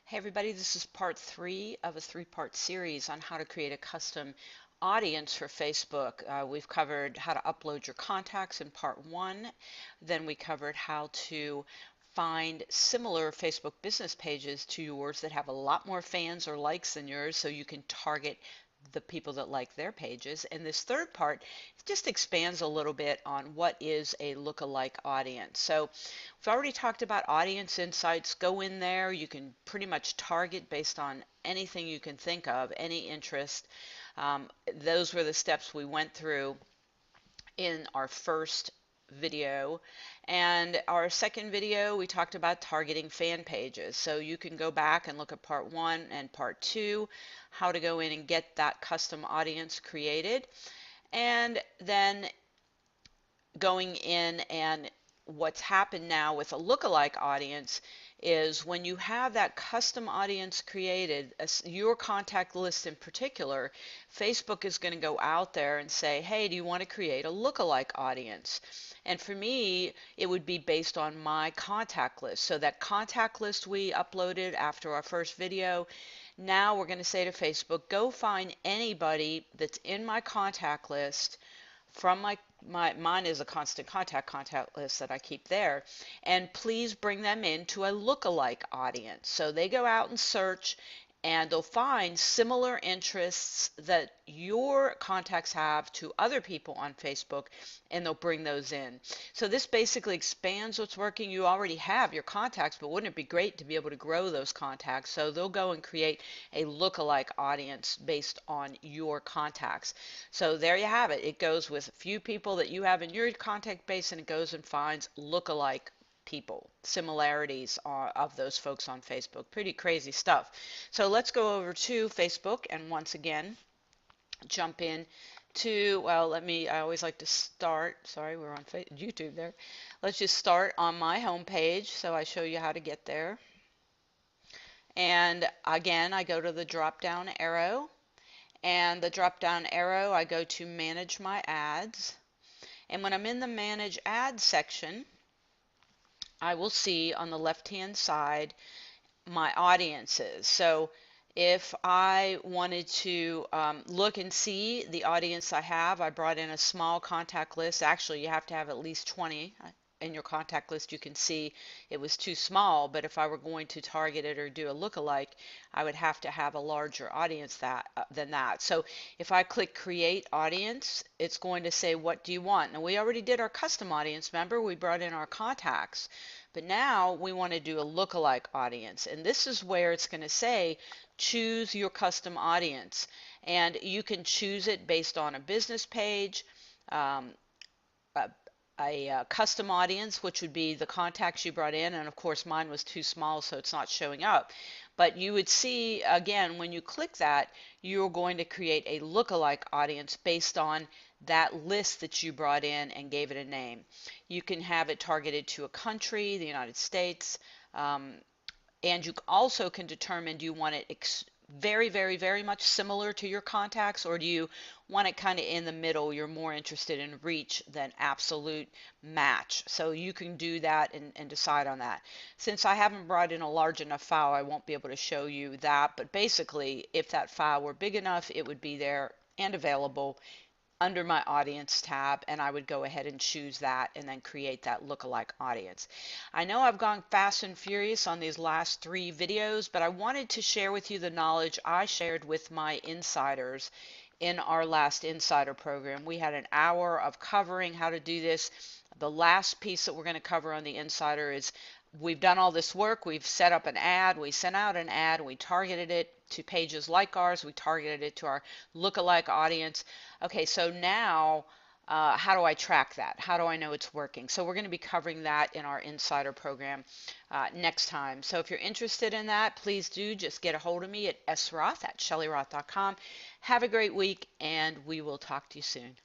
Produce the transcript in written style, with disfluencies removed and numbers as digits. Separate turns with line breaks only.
Hey everybody, this is part 3 of a 3-part series on how to create a custom audience for Facebook. We've covered how to upload your contacts in part 1. Then we covered how to find similar Facebook business pages to yours that have a lot more fans or likes than yours so you can target the people that like their pages. And this third part just expands a little bit on what is a lookalike audience. So we've already talked about audience insights. Go in there. You can pretty much target based on anything you can think of, any interest. Those were the steps we went through in our first video. And our second video, we talked about targeting fan pages. So you can go back and look at part 1 and part 2, how to go in and get that custom audience created. And then going in, and what's happened now with a lookalike audience is when you have that custom audience created, your contact list in particular, Facebook is going to go out there and say, hey, do you want to create a lookalike audience? And for me, it would be based on my contact list. So that contact list we uploaded after our first video, now we're going to say to Facebook, go find anybody that's in my contact list from mine is a constant contact list that I keep there, and please bring them into a lookalike audience. So they go out and search, and they'll find similar interests that your contacts have to other people on Facebook, and they'll bring those in. So this basically expands what's working. You already have your contacts, but wouldn't it be great to be able to grow those contacts? So they'll go and create a lookalike audience based on your contacts. So there you have it. It goes with a few people that you have in your contact base, and it goes and finds lookalike people, similarities of those folks on Facebook. Pretty crazy stuff. So let's go over to Facebook and once again jump in to, well, I always like to start, sorry, we're on YouTube there. Let's just start on my home page so I show you how to get there. And again, I go to the drop down arrow, and the drop down arrow, I go to manage my ads. And when I'm in the manage ads section, I will see on the left hand side my audiences. So if I wanted to look and see the audience I have, I brought in a small contact list. Actually, you have to have at least 20 in your contact list. You can see it was too small, but if I were going to target it or do a lookalike, I would have to have a larger audience than that. So if I click create audience, it's going to say, what do you want? Now we already did our custom audience. Remember, we brought in our contacts, but now we want to do a lookalike audience, and this is where it's going to say choose your custom audience, and you can choose it based on a business page, a custom audience, which would be the contacts you brought in, and of course mine was too small so it's not showing up. But you would see, again, when you click that, you're going to create a lookalike audience based on that list that you brought in and gave it a name. You can have it targeted to a country, the United States, and you also can determine, do you want it very, very, very much similar to your contacts, or do you want it kind of in the middle? You're more interested in reach than absolute match. So you can do that and decide on that. Since I haven't brought in a large enough file, I won't be able to show you that, but basically if that file were big enough, it would be there and available under my audience tab, and I would go ahead and choose that and then create that lookalike audience. I know I've gone fast and furious on these last 3 videos, but I wanted to share with you the knowledge I shared with my insiders in our last insider program. We had an hour of covering how to do this. The last piece that we're going to cover on the insider is we've done all this work. We've set up an ad. We sent out an ad. We targeted it to pages like ours. We targeted it to our lookalike audience. Okay, so now how do I track that? How do I know it's working? So we're going to be covering that in our insider program next time. So if you're interested in that, please do just get a hold of me at sroth@shellyroth.com. Have a great week, and we will talk to you soon.